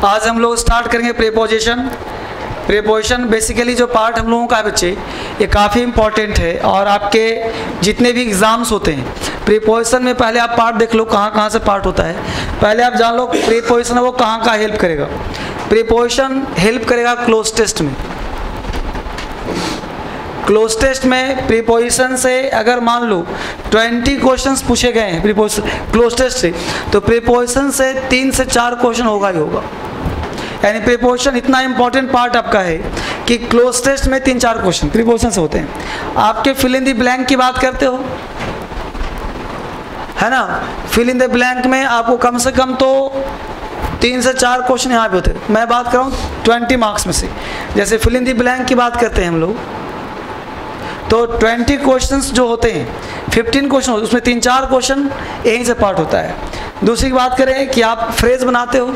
आज हम लोग स्टार्ट करेंगे प्रीपोजिशन। प्रीपोजिशन बेसिकली जो पार्ट हम लोगों का है बच्चे, ये काफ़ी इंपॉर्टेंट है और आपके जितने भी एग्ज़ाम्स होते हैं प्रीपोजिशन में पहले आप पार्ट देख लो कहाँ कहाँ से पार्ट होता है। पहले आप जान लो प्रीपोजिशन है वो कहाँ कहाँ हेल्प करेगा। प्रीपोजिशन हेल्प करेगा क्लोज टेस्ट में। क्लोज टेस्ट में प्रीपोजिशन से अगर मान लो 20 क्वेश्चंस पूछे गए हैं प्रीपोजिशन क्लोज टेस्ट से, तो प्रीपोजिशन से 3 से 4 क्वेश्चन होगा ही होगा। यानी प्रीपोजिशन इतना इंपॉर्टेंट पार्ट आपका है कि क्लोज टेस्ट में 3-4 क्वेश्चन प्रीपोजिशन से होते हैं। आपके फिल इन द ब्लैंक की बात करते हो, है ना, फिल इन द ब्लैंक में आपको कम से कम तो 3 से 4 क्वेश्चन यहाँ पे होते हैं। मैं बात कर रहा हूँ 20 मार्क्स में से। जैसे फिल इन द ब्लैंक की बात करते हैं हम लोग, तो 20 क्वेश्चंस जो होते हैं 15 क्वेश्चन होते हैं, उसमें 3-4 क्वेश्चन यहीं से पार्ट होता है। दूसरी बात करें कि आप फ्रेज बनाते हो,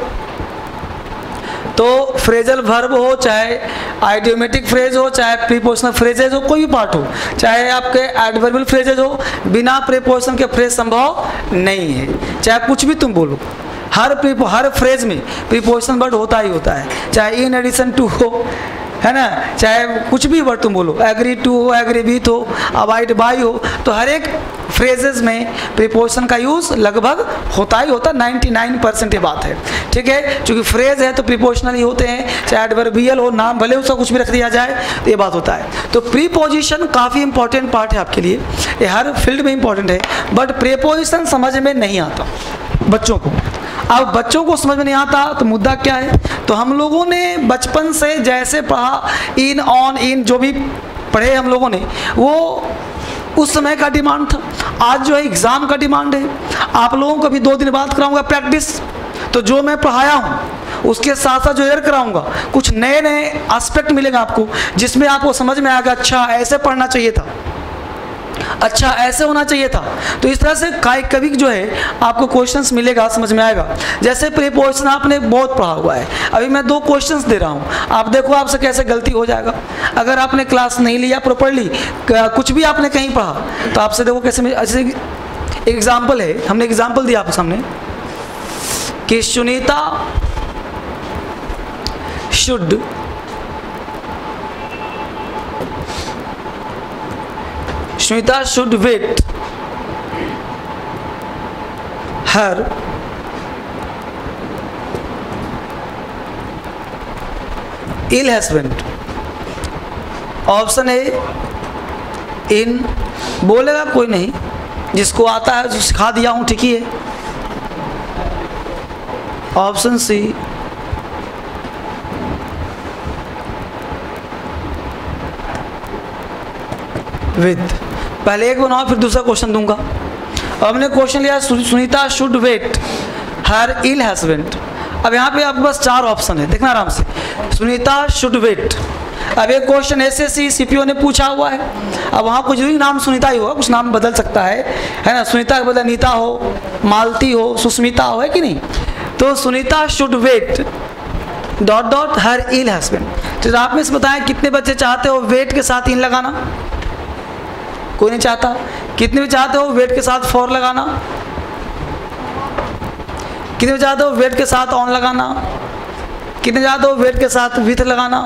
तो फ्रेजल वर्ब हो, चाहे आइडियोमेटिक फ्रेज हो, चाहे प्रीपोजिशनल फ्रेजेज हो, कोई भी पार्ट हो, चाहे आपके एडवर्बियल फ्रेजेज हो, बिना प्रीपोजिशन के फ्रेज संभव नहीं है। चाहे कुछ भी तुम बोलो, हर फ्रेज में प्रीपोजिशन वर्ड होता ही होता है, चाहे इन एडिशन टू हो, है ना, चाहे कुछ भी वर्ड तुम बोलो, एग्री टू हो, एग्री विथ हो, अवॉइड बाय हो, तो हर एक फ्रेजेस में प्रीपोजिशन का यूज़ लगभग होता ही होता, 99% ये बात है। ठीक है, क्योंकि फ्रेज है तो प्रीपोजिशनल ही होते हैं, चाहे एडवर्बियल हो, नाम भले उसका कुछ भी रख दिया जाए, तो ये बात होता है। तो प्रीपोजिशन काफ़ी इंपॉर्टेंट पार्ट है आपके लिए, ये हर फील्ड में इंपॉर्टेंट है, बट प्रीपोजिशन समझ में नहीं आता बच्चों को। अब बच्चों को समझ में नहीं आता तो मुद्दा क्या है, तो हम लोगों ने बचपन से जैसे पढ़ा, इन ऑन इन जो भी पढ़े हम लोगों ने, वो उस समय का डिमांड था। आज जो है एग्ज़ाम का डिमांड है। आप लोगों को भी 2 दिन बाद कराऊंगा प्रैक्टिस, तो जो मैं पढ़ाया हूँ उसके साथ साथ जो एयर कराऊंगा, कुछ नए नए एस्पेक्ट मिलेगा आपको, जिसमें आपको समझ में आएगा अच्छा ऐसे पढ़ना चाहिए था, अच्छा ऐसे होना चाहिए था। तो इस तरह से कभी जो है आपको क्वेश्चंस मिलेगा, समझ में आएगा। जैसे प्रीपोजिशन आपने बहुत पढ़ा हुआ है, अभी मैं 2 क्वेश्चंस दे रहा हूँ, आप देखो आपसे कैसे गलती हो जाएगा। अगर आपने क्लास नहीं लिया प्रॉपर्ली, कुछ भी आपने कहीं पढ़ा, तो आपसे देखो कैसे। ऐसे एग्जाम्पल है, हमने एग्जाम्पल दिया आपके सामने कि Sunita should wait her ill husband। Option A in, बोलेगा कोई नहीं, जिसको आता है जो सिखा दिया हूँ, ठीक ही है। Option C with. पहले एक बनाओ फिर दूसरा क्वेश्चन दूंगा। अब हमने क्वेश्चन लिया Sunita should wait her ill husband. अब यहाँ पे आपके पास 4 ऑप्शन है, देखना आराम से। सुनीता शुड वेट, अब एक क्वेश्चन एसएससी सीपीओ ने पूछा हुआ है। अब वहाँ कुछ भी नाम सुनीता ही होगा, कुछ नाम बदल सकता है ना, सुनीता के बदले नीता हो, मालती हो, सुस्मिता हो, है कि नहीं। तो Sunita should wait ... her ill husband. तो आप में से बताएं कितने बच्चे चाहते हो वेट के साथ इन लगाना? कोई नहीं चाहता। कितने भी चाहते हो वेट के साथ फॉर लगाना? कितने चाहते हो वेट के साथ ऑन लगाना? कितने चाहते हो वेट के साथ विथ लगाना?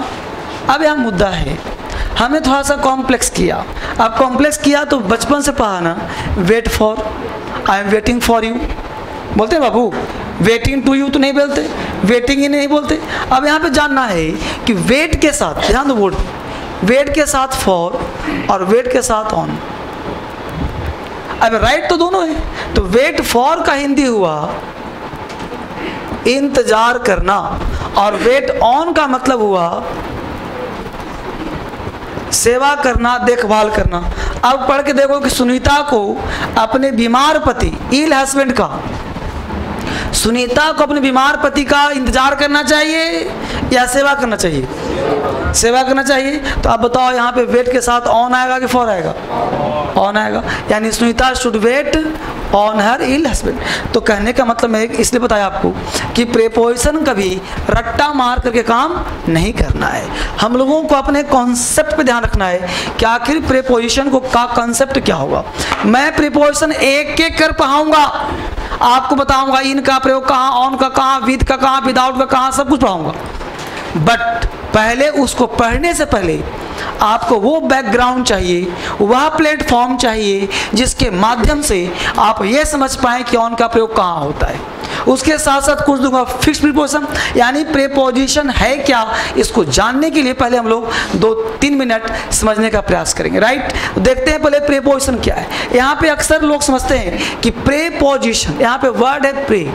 अब यहाँ मुद्दा है, हमने थोड़ा सा कॉम्प्लेक्स किया। अब कॉम्प्लेक्स किया तो बचपन से पढ़ाना, wait for, I am waiting for you बोलते हैं बाबू, वेटिंग टू यू तो नहीं बोलते, वेटिंग ही नहीं बोलते। अब यहाँ पे जानना है कि वेट के साथ, ध्यान दो बोर्ड, वेट के साथ फॉर और वेट के साथ ऑन। अब राइट तो दोनों है, तो वेट फॉर का हिंदी हुआ इंतजार करना, और वेट ऑन का मतलब हुआ सेवा करना, देखभाल करना। अब पढ़ के देखो कि सुनीता को अपने बीमार पति, इल हस्बैंड का, सुनीता को अपने बीमार पति का इंतजार करना चाहिए या सेवा करना चाहिए? सेवा करना चाहिए। तो आप बताओ यहाँ पे वेट के साथ ऑन आएगा कि फॉर आएगा? ऑन आएगा, यानी Sunita should wait on her ill husband. तो कहने का मतलब मैं इसलिए बताया आपको कि प्रीपोजिशन कभी रट्टा मार करके काम नहीं करना है। हम लोगों को अपने कॉन्सेप्ट पे ध्यान रखना है कि आखिर प्रीपोजिशन को का कॉन्सेप्ट क्या होगा। मैं प्रीपोजिशन एक एक कर पढ़ाऊंगा, आपको बताऊंगा इन का प्रयोग कहाँ, ऑन का कहाँ, विद का कहाँ, विदाउट का कहाँ, सब कुछ पढ़ाऊंगा। बट पहले उसको पढ़ने से पहले आपको वो बैकग्राउंड चाहिए, वह प्लेटफॉर्म चाहिए जिसके माध्यम से आप ये समझ पाएँ कि ऑन का प्रयोग कहाँ होता है। उसके साथ साथ कुछ दूंगा फिक्स प्रीपोजिशन, यानी प्रीपोजिशन है क्या, इसको जानने के लिए पहले हम लोग 2-3 मिनट समझने का प्रयास करेंगे। राइट, देखते हैं पहले प्रीपोजिशन क्या है। यहाँ पे अक्सर लोग समझते हैं कि प्रीपोजिशन, यहाँ पे वर्ड है प्रे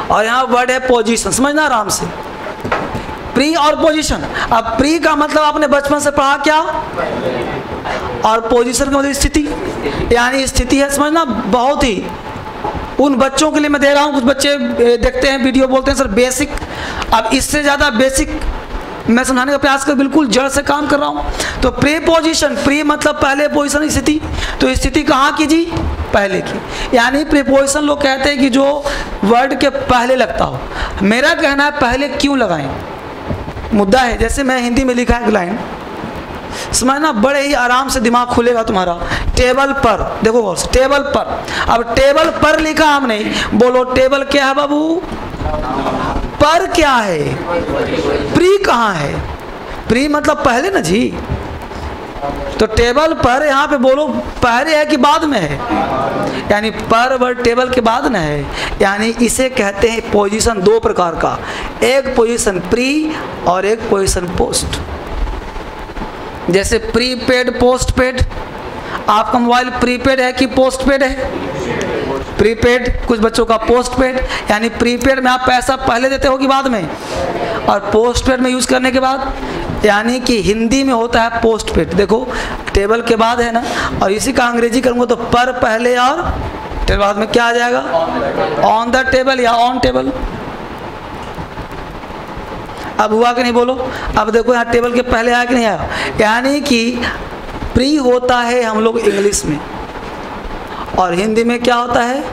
और यहाँ वर्ड है पोजिशन, समझना आराम से, प्री और पोजीशन। अब प्री का मतलब आपने बचपन से पढ़ा क्या, और पोजीशन का मतलब स्थिति, यानी स्थिति है, समझना। बहुत ही उन बच्चों के लिए मैं दे रहा हूँ, कुछ बच्चे देखते हैं वीडियो बोलते हैं सर बेसिक, अब इससे ज़्यादा बेसिक मैं समझाने का प्रयास कर, बिल्कुल जड़ से काम कर रहा हूँ। तो प्रीपोजिशन, प्री मतलब पहले, पोजीशन स्थिति, तो स्थिति कहाँ की जी, पहले की, यानी प्रीपोजिशन लोग कहते हैं कि जो वर्ड के पहले लगता हो। मेरा कहना है पहले क्यों लगाएं, मुद्दा है। जैसे मैं हिंदी में लिखा है एक लाइन, समझना, बड़े ही आराम से दिमाग खुलेगा तुम्हारा। टेबल पर, देखो गौर से, टेबल पर। अब टेबल पर लिखा हमने, बोलो टेबल क्या है बाबू, पर क्या है, प्री कहाँ है, प्री मतलब पहले ना जी। तो टेबल पर यहाँ पे बोलो पहले है कि बाद में है, यानी पर वर्ड टेबल के बाद ना है, यानी इसे कहते हैं पोजीशन। दो प्रकार का, एक पोजीशन प्री और एक पोजीशन पोस्ट। जैसे प्रीपेड पोस्टपेड, आपका मोबाइल प्रीपेड है कि पोस्टपेड है, प्रीपेड, कुछ बच्चों का पोस्टपेड, यानी प्रीपेड में आप पैसा पहले देते हो कि बाद में, और पोस्टपेड में यूज़ करने के बाद, यानी कि हिंदी में होता है पोस्टपेड। देखो टेबल के बाद है ना, और इसी का अंग्रेजी करूँगा तो पर पहले और टेबल बाद में क्या आ जाएगा, ऑन द टेबल या ऑन टेबल। अब हुआ कि नहीं बोलो, अब देखो यहाँ टेबल के पहले आया कि नहीं आया, यानी कि प्री होता है हम लोग इंग्लिश में, और हिंदी में क्या होता है,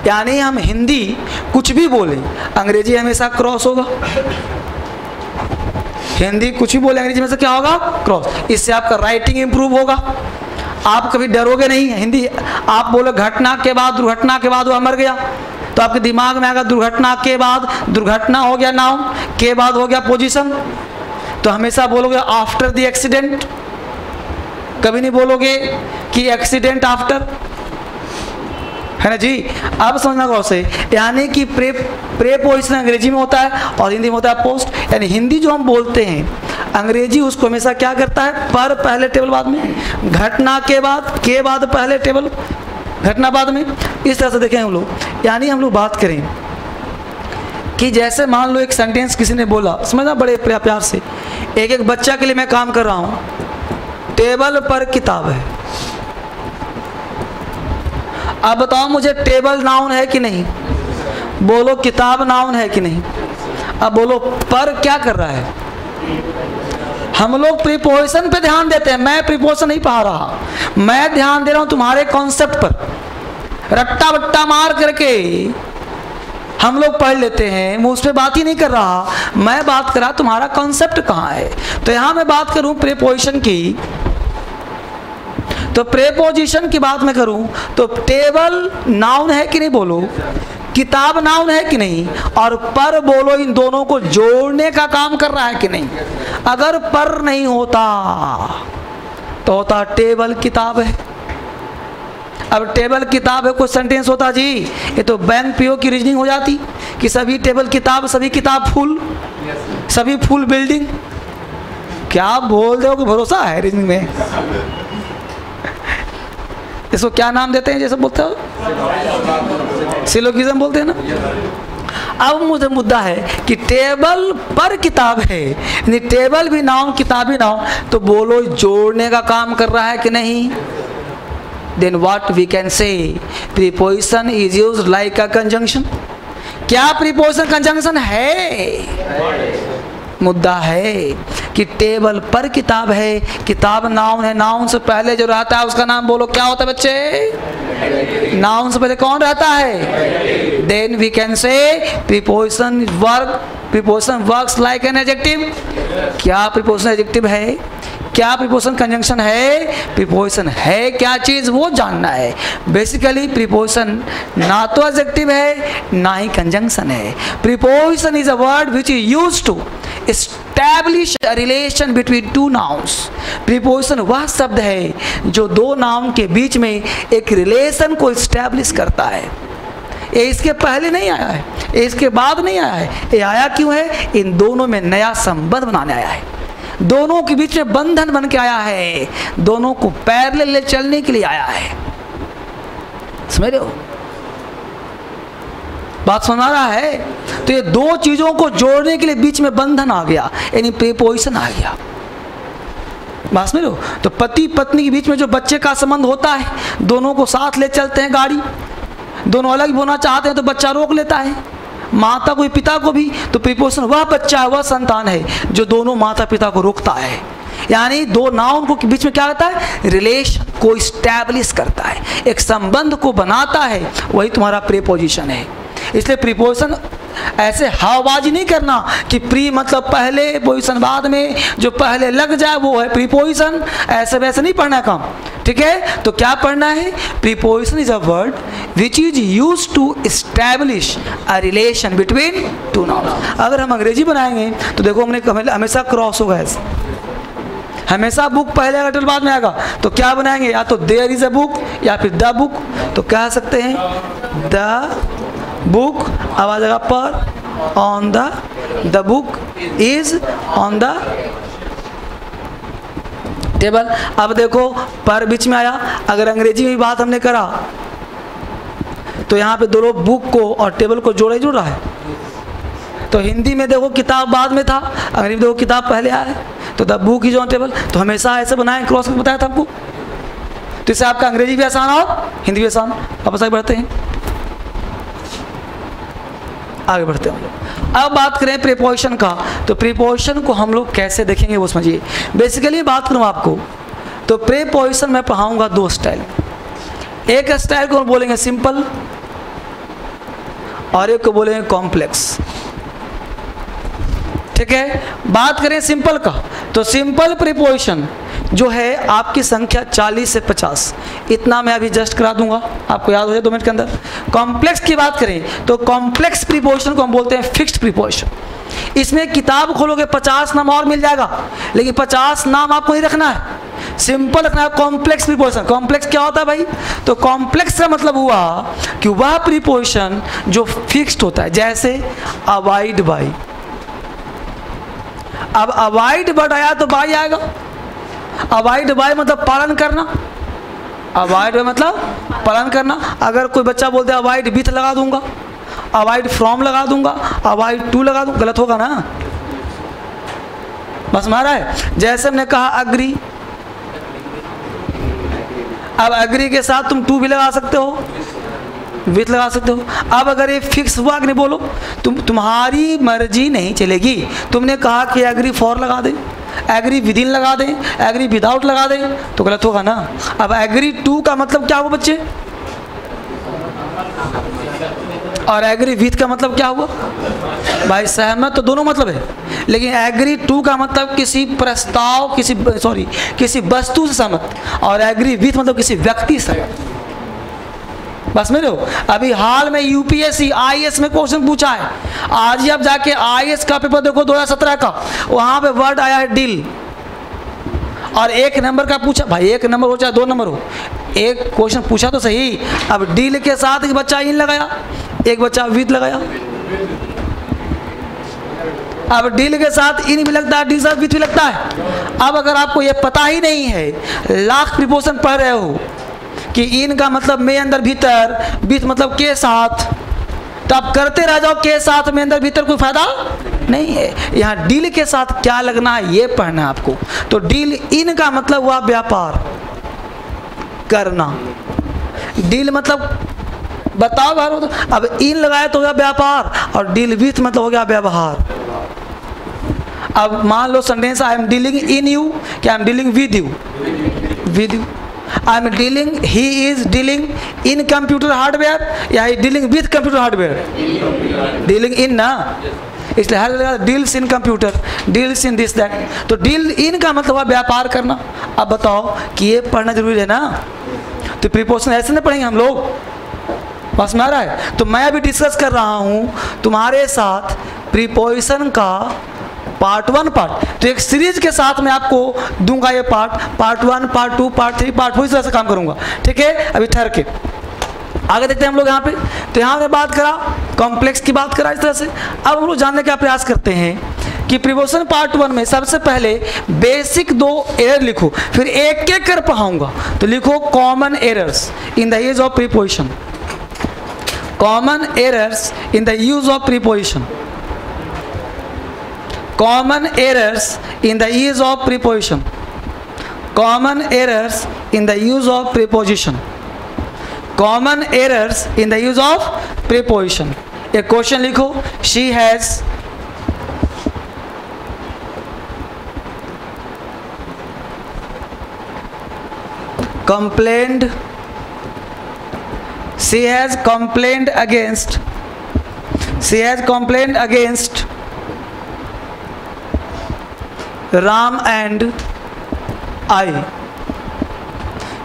यानी हम हिंदी कुछ भी बोले, अंग्रेजी हमेशा क्रॉस होगा। हिंदी कुछ भी बोले, अंग्रेजी में से क्या होगा, क्रॉस। इससे आपका राइटिंग इंप्रूव होगा, आप कभी डरोगे नहीं। हिंदी आप बोलो घटना के बाद, दुर्घटना के बाद वह मर गया, तो आपके दिमाग में आएगा दुर्घटना के बाद, दुर्घटना हो गया नाउन, के बाद हो गया पोजीशन। तो हमेशा बोलोगे आफ्टर द एक्सीडेंट, कभी नहीं बोलोगे कि एक्सीडेंट आफ्टर, है ना जी। अब समझना गौर से, यानी कि प्रीपोजिशन अंग्रेजी में होता है और हिंदी में होता है पोस्ट। यानी हिंदी जो हम बोलते हैं, अंग्रेजी उसको हमेशा क्या करता है, पर पहले टेबल बाद में, घटना के बाद पहले टेबल, घटना बाद में। इस तरह से देखें हम लोग, यानी हम लोग बात करें कि जैसे मान लो एक सेंटेंस किसी ने बोला, समझना बड़े प्यार से, एक बच्चा के लिए मैं काम कर रहा हूँ, टेबल पर किताब है। अब बताओ मुझे टेबल नाउन है कि नहीं, बोलो किताब नाउन है कि नहीं। अब बोलो पर क्या कर रहा है, हम लोग प्रीपोजिशन पे ध्यान देते हैं, मैं प्रीपोजिशन नहीं पढ़ा रहा, मैं ध्यान दे रहा हूं तुम्हारे कॉन्सेप्ट पर। रट्टा बट्टा मार करके हम लोग पढ़ लेते हैं, मैं उस पर बात ही नहीं कर रहा, मैं बात कर रहा तुम्हारा कॉन्सेप्ट कहाँ है। तो यहां मैं बात करूं प्रीपोजिशन की, तो प्रीपोजिशन की बात मैं करूं तो टेबल नाउन है कि नहीं, बोलो किताब नाउन है कि नहीं, और पर बोलो इन दोनों को जोड़ने का काम कर रहा है कि नहीं। अगर पर नहीं होता तो होता टेबल किताब है। अब टेबल किताब है, कोई सेंटेंस होता जी, ये तो बैंक पीओ की रीजनिंग हो जाती कि सभी टेबल किताब, सभी किताब फुल, सभी फुल बिल्डिंग। क्या आप बोल दो कि भरोसा है रीजनिंग में, इसको क्या नाम देते हैं, जैसे बोलते हो सिलोगिज्म बोलते हैं ना। अब मुझे मुद्दा है कि टेबल पर किताब है, यानी टेबल भी नाउन किताब भी नाउन, तो बोलो जोड़ने का काम कर रहा है कि नहीं। Then what we can say, preposition is used like a conjunction. क्या प्रीपोजिशन कंजंक्शन है, मुद्दा है कि टेबल पर किताब है, किताब नाउन है, नाउन से पहले जो रहता है उसका नाम बोलो क्या होता है बच्चे? नाउन से पहले कौन रहता है? Then we can say preposition work, preposition works like an adjective. क्या प्रीपोजिशन एडजेक्टिव है? क्या प्रीपोजिशन कंजंक्शन है? प्रीपोजिशन है क्या चीज वो जानना है। बेसिकली प्रीपोजिशन ना तो एडजेक्टिव है ना ही कंजंक्शन है। Preposition is a word which is used to establish a relation between two nouns. Preposition वह शब्द है जो दो नाउन के बीच में एक रिलेशन को एस्टैब्लिश करता है। ये इसके पहले नहीं आया है, ये इसके बाद नहीं आया है। ये आया क्यों है? इन दोनों में नया संबंध बनाने आया है, दोनों के बीच में बंधन बन के आया है, दोनों को पैरेलल ले चलने के लिए आया है। समझ रहे हो? बात समझ आ रहा है? तो ये दो चीजों को जोड़ने के लिए बीच में बंधन आ गया, यानी प्रीपोजिशन आ गया। बात समझ रहे हो? तो पति पत्नी के बीच में जो बच्चे का संबंध होता है, दोनों को साथ ले चलते हैं गाड़ी, दोनों अलग होना चाहते हैं तो बच्चा रोक लेता है, माता को पिता को भी। तो प्रीपोजिशन वह बच्चा है, वह संतान है जो दोनों माता पिता को रोकता है, यानी दो नाउन को के बीच में क्या होता है? रिलेशन को इस्टेब्लिश करता है, एक संबंध को बनाता है, वही तुम्हारा प्रीपोजिशन है। इसलिए प्रीपोजिशन ऐसे हवाबाजी नहीं करना कि प्री मतलब पहले, पोजिशन बाद में, जो पहले लग जाए वो है प्रीपोजिशन। ऐसे वैसे नहीं पढ़ना काम, ठीक है? तो क्या पढ़ना है? Preposition is a word which is use to establish a relation between two nouns. अगर हम अंग्रेजी बनाएंगे तो देखो हमने हमेशा क्रॉस होगा, ऐसे हमेशा बुक पहले आएगा टल बाद में आएगा, तो क्या बनाएंगे? या तो देयर इज अ बुक या फिर द बुक। तो कह सकते हैं द बुक, अब आ जाएगा पर, on the book is on the table. अब देखो पर बीच में आया। अगर अंग्रेजी में बात हमने करा तो यहाँ पे दोनों बुक को और टेबल को जोड़ रहा है। तो हिंदी में देखो किताब बाद में था, अंग्रेजी में देखो किताब पहले आया है, तो the book is on table. तो हमेशा ऐसे बनाए, क्रॉस में बताया था आपको। तो इससे आपका अंग्रेजी भी आसान और हिंदी भी आसान। वापस आगे बढ़ते हैं, आगे बढ़ते हैं हम लोग। अब बात करें प्रीपोजिशन का, तो प्रीपोजिशन को हम लोग कैसे देखेंगे वो समझिए। बेसिकली बात करूं आपको तो प्रीपोजिशन मैं पढ़ाऊंगा दो स्टाइल। एक स्टाइल को हम बोलेंगे सिंपल और एक को बोलेंगे कॉम्प्लेक्स, ठीक है? बात करें सिंपल का, तो सिंपल प्रीपोजिशन जो है आपकी संख्या 40 से 50, इतना मैं अभी जस्ट करा दूंगा, आपको याद हो जाए 2 मिनट के अंदर। कॉम्प्लेक्स की बात करें तो कॉम्प्लेक्स प्रीपोजिशन को हम बोलते हैं फिक्स्ड प्रीपोजिशन। इसमें किताब खोलोगे 50 नाम और मिल जाएगा, लेकिन 50 नाम आपको नहीं रखना है, सिंपल रखना है। कॉम्प्लेक्स प्रीपोजिशन, कॉम्प्लेक्स क्या होता है भाई? तो कॉम्प्लेक्स का मतलब हुआ कि वह प्रीपोजिशन जो फिक्स्ड होता है, जैसे अवॉइड बाई। अब अवॉइड बट आया तो बाई आएगा। अवॉइड बाय मतलब पालन करना, अवॉइड बाय मतलब पालन करना। अगर कोई बच्चा बोलते हैं अवॉइड विथ लगा दूंगा, अवॉइड फ्रॉम लगा दूंगा, अवॉइड टू लगा दूंगा, गलत होगा ना? बस मारा है। जैसे हमने कहा अग्री, अब अग्री के साथ तुम टू भी लगा सकते हो, विथ लगा सकते हो। अब अगर ये फिक्स हुआ कि नहीं, बोलो तुम्हारी मर्जी नहीं चलेगी। तुमने कहा कि एग्री फॉर लगा दे, एग्री विदिन लगा दें, एग्री विदाउट लगा दें, तो गलत होगा ना। अब एग्री टू का मतलब क्या हुआ बच्चे? और एग्री विथ का मतलब क्या हुआ भाई? सहमत तो दोनों मतलब है, लेकिन एग्री टू का मतलब किसी प्रस्ताव, किसी वस्तु से सहमत, और एग्री विथ मतलब किसी व्यक्ति से सहमत। बस मेरे हो। अभी हाल में यूपीएससी आईएएस में क्वेश्चन पूछा है, आज ही आप जाके आईएएस का पेपर देखो 2017 का, वहां पे वर्ड आया है डील, और 1 नंबर का पूछा। भाई 1 नंबर हो चाहे 2 नंबर हो, एक क्वेश्चन पूछा तो सही। अब डील के साथ एक बच्चा इन लगाया, एक बच्चा विथ लगाया। अब डील के साथ इन भी लगता है, डील के साथ विथ भी लगता है। अब अगर आपको ये पता ही नहीं है, लाख प्रीपोजिशन पढ़ रहे हो कि इन का मतलब में अंदर भीतर, विथ मतलब के साथ, तो आप करते रह जाओ के साथ में अंदर भीतर, कोई फायदा नहीं है। यहाँ डील के साथ क्या लगना है ये पढ़ना है आपको। तो डील इन का मतलब हुआ व्यापार करना, डील मतलब बताओ बार, तो अब इन लगाया तो हो गया व्यापार, और डील विथ मतलब हो गया व्यवहार। अब मान लो sentence I am dealing in you, क्या I am dealing with you, with you. I am dealing, he is dealing in computer hardware या he dealing with computer hardware, dealing in ना, इसलिए हर जगह deals in computer, deals in this that. तो deal in का मतलब है व्यापार करना। अब बताओ कि ये पढ़ना जरूरी है ना, तो प्रीपोजिशन ऐसे नहीं पढ़ेंगे हम लोग, बस में आ रहा है। तो मैं अभी डिस्कस कर रहा हूँ तुम्हारे साथ प्रीपोजिशन का पार्ट 1 पार्ट, तो एक सीरीज के साथ मैं आपको दूंगा ये पार्ट 1, पार्ट 2, पार्ट 3, पार्ट 4, इस तरह से काम करूंगा, ठीक है। अभी ठहर के आगे देखते हैं हम लोग यहाँ पे। तो यहाँ पे बात करा कॉम्प्लेक्स की, बात करा इस तरह से। अब हम लोग जानने का प्रयास करते हैं कि प्रीपोजिशन पार्ट 1 में सबसे पहले बेसिक 2 एरर लिखो, फिर एक एक कर पढ़ाऊंगा। तो लिखो common errors in the use of preposition, common errors in the use of preposition, common errors in the use of preposition, common errors in the use of preposition, common errors in the use of preposition। एक question लिखो, she has complained, she has complained against, she has complained against Ram and I,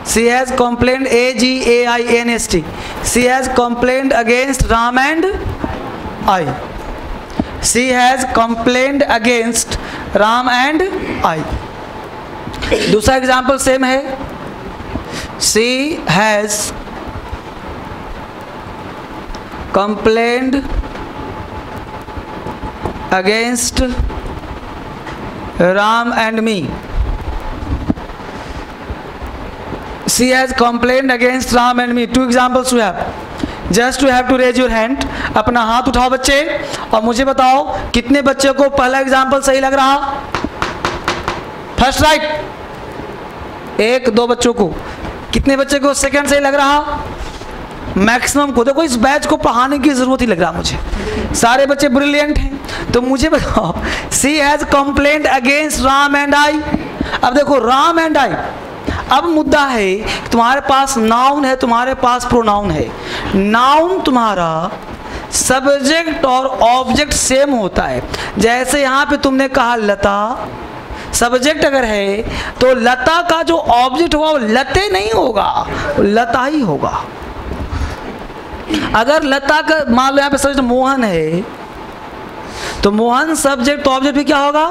she has complained, AGAINST, she has complained against Ram and I, she has complained against Ram and I। दूसरा example same है, she has complained against Ram and me, she has complained against Ram and me। 2 examples we have, just you have to raise your hand, अपना हाथ उठाओ बच्चे और मुझे बताओ कितने बच्चों को पहला एग्जाम्पल सही लग रहा, फर्स्ट राइट, 1 2 बच्चों को। कितने बच्चे को सेकंड सही लग रहा, मैक्सिमम को। देखो इस बैच को पढ़ाने की जरूरत ही लग रहा मुझे, सारे बच्चे ब्रिलियंट हैं। तो मुझे बताओ she has complaint against Ram and I. अब देखो राम एंड आई, अब मुद्दा है तुम्हारे पास नाउन है, तुम्हारे पास प्रोनाउन है। नाउन तुम्हारा सब्जेक्ट और ऑब्जेक्ट सेम होता है। जैसे यहाँ पे तुमने कहा लता, सब्जेक्ट अगर है तो लता का जो ऑब्जेक्ट होगा वो लते नहीं होगा, लता ही होगा। अगर लता का मान लो यहाँ पे सब्जेक्ट मोहन है तो मोहन सब्जेक्ट ऑब्जेक्ट भी क्या होगा,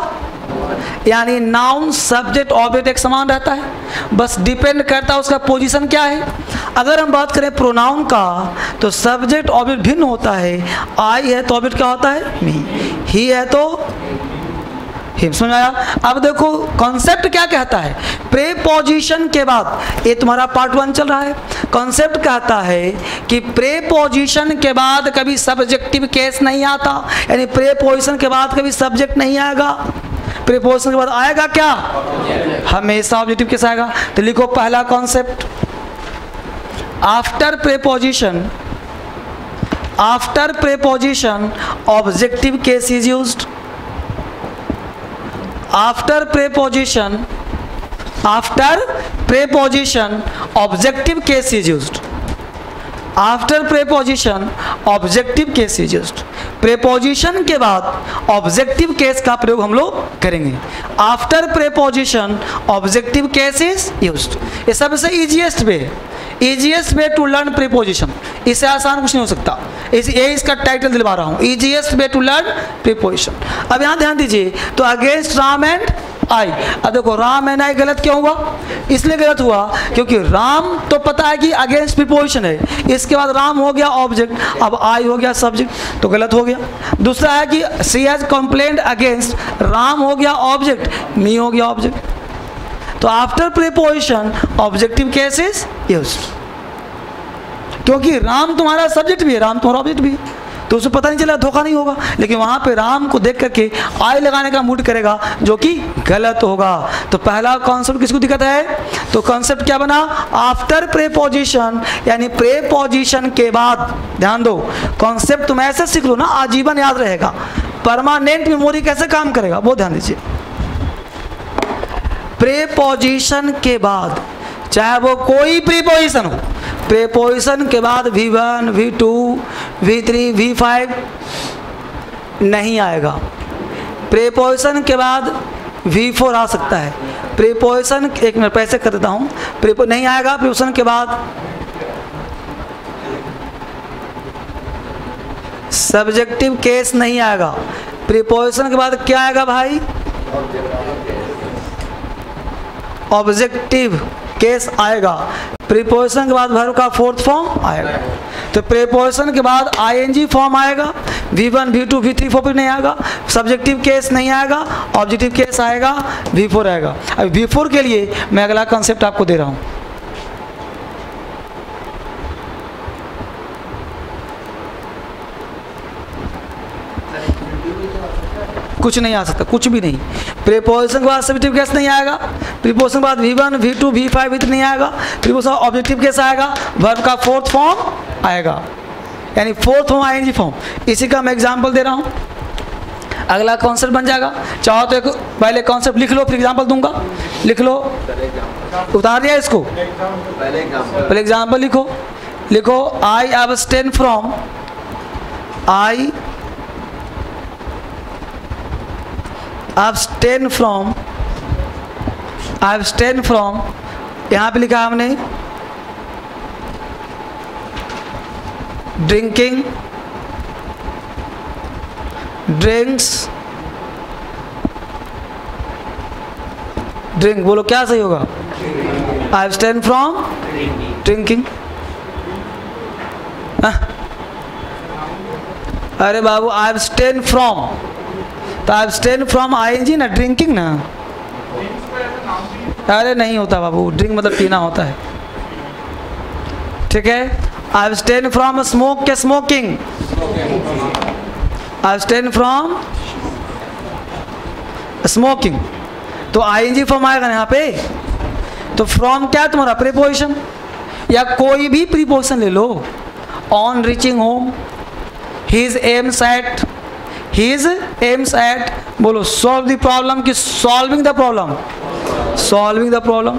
यानी नाउन सब्जेक्ट ऑब्जेक्ट एक समान रहता है, बस डिपेंड करता है उसका पोजीशन क्या है। अगर हम बात करें प्रोनाउन का तो सब्जेक्ट ऑब्जेक्ट भिन्न होता है। आई है तो ऑब्जेक्ट क्या होता है, मी, ही है तो हिम। समझ आया। अब देखो कॉन्सेप्ट क्या कहता है, प्रेपोजिशन के बाद, ये तुम्हारा पार्ट 1 चल रहा है। कॉन्सेप्ट कहता है कि प्रेपोजिशन के बाद कभी सब्जेक्टिव केस नहीं आता, यानी प्रेपोजिशन के बाद कभी सब्जेक्ट नहीं आएगा। प्रेपोजिशन के बाद आएगा क्या, हमेशा ऑब्जेक्टिव केस आएगा। तो लिखो पहला concept, after preposition, after preposition objective case is used. After preposition, after preposition objective case is used. After preposition objective case is used. Preposition के बाद ऑब्जेक्टिव केस का प्रयोग हम लोग करेंगे। After preposition objective case is used. ये सबसे easiest way है, easiest way to learn preposition. इससे आसान कुछ नहीं हो सकता, ये इसका टाइटल दिलवा रहा हूँ, easiest way to learn preposition. अब यहाँ ध्यान दीजिए, तो अगेंस्ट राम एंड आई। अब देखो राम एंड आई गलत क्यों हुआ, इसलिए गलत हुआ क्योंकि राम तो पता है कि अगेंस्ट प्रीपोजिशन है, इसके बाद राम हो गया ऑब्जेक्ट, अब आई हो गया सब्जेक्ट, तो गलत हो गया। दूसरा है कि she has complaint against, Ram हो गया ऑब्जेक्ट, मी हो गया ऑब्जेक्ट। तो after preposition objective case is used, क्योंकि राम तुम्हारा सब्जेक्ट भी है, राम तुम्हारा ऑब्जेक्ट भी है, तो उसे पता नहीं चला, धोखा नहीं होगा। लेकिन वहां पे राम को देख करके आई लगाने का मूड करेगा, जो कि गलत होगा। तो पहला कॉन्सेप्ट किसको दिक्कत है, तो कॉन्सेप्ट क्या बना, आफ्टर प्रीपोजिशन, यानी प्रीपोजिशन के बाद। ध्यान दो, कॉन्सेप्ट तुम ऐसे सीख लो ना, आजीवन याद रहेगा। परमानेंट मेमोरी कैसे काम करेगा वो ध्यान दीजिए। प्रीपोजिशन के बाद, चाहे वो कोई प्रीपोजिशन हो, प्रीपोजिशन के बाद V1, V2, V3, V5 नहीं आएगा। प्रीपोजिशन के बाद V4 आ सकता है। प्रीपोजिशन, एक मिनट पैसे कर देता हूँ, नहीं आएगा। प्रीपोजिशन के बाद सब्जेक्टिव केस नहीं आएगा। प्रीपोजिशन के बाद क्या आएगा भाई? ऑब्जेक्टिव केस आएगा। प्रीपोजिशन के बाद वर्ब का फोर्थ फॉर्म आएगा। तो प्रीपोजिशन के बाद आईएनजी फॉर्म आएगा। V1, V2, V3, V4 नहीं आएगा। सब्जेक्टिव केस नहीं आएगा, ऑब्जेक्टिव केस आएगा, V4 आएगा। अब V4 के लिए मैं अगला कॉन्सेप्ट आपको दे रहा हूँ। कुछ नहीं आ सकता, कुछ भी नहीं। प्रीपोजिशन के बाद सब्जेक्टिव केस नहीं आएगा। प्रीपोजिशन के बाद V1, V2, V5, V3 नहीं आएगा। प्रीपोजिशन ऑब्जेक्टिव केस आएगा, वर्ब का फोर्थ फॉर्म आएगा, यानी फोर्थ फॉर्म आईएनजी फॉर्म। इसी का मैं एग्जांपल दे रहा हूँ। अगला कॉन्सेप्ट बन जाएगा। चाहो तो एक पहले कॉन्सेप्ट लिख लो, फिर एग्जांपल दूंगा। लिख लो, उतार दिया इसको, पहले एग्जांपल लिखो। लिखो I abstain from, I abstain from, यहाँ पे लिखा है हमने ड्रिंकिंग, ड्रिंक्स, ड्रिंक, बोलो क्या सही होगा? abstain from drinking. अरे बाबू abstain from, तो abstain from आईएनजी ना, ड्रिंकिंग ना। अरे नहीं होता बाबू, ड्रिंक मतलब पीना होता है, ठीक है। abstain from स्मोक के स्मोकिंग, abstain from स्मोकिंग, तो आईएनजी फॉर्म आएगा ना यहाँ पे। तो फ्रॉम क्या है तुम्हारा? प्रीपोजिशन, या कोई भी प्रीपोजिशन ले लो। On reaching home, his aims at, बोलो सॉल्व द प्रॉब्लम की solving the problem, solving the problem.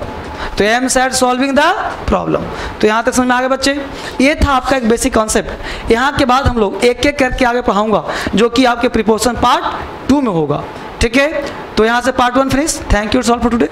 तो aims at solving the problem. तो यहाँ तक समझ में आ गए बच्चे? ये था आपका एक बेसिक कॉन्सेप्ट। यहाँ के बाद हम लोग एक एक करके आगे पढ़ाऊंगा, जो कि आपके प्रीपोजिशन पार्ट 2 में होगा, ठीक है। तो यहाँ से part 1 finish. Thank you, it's all for today.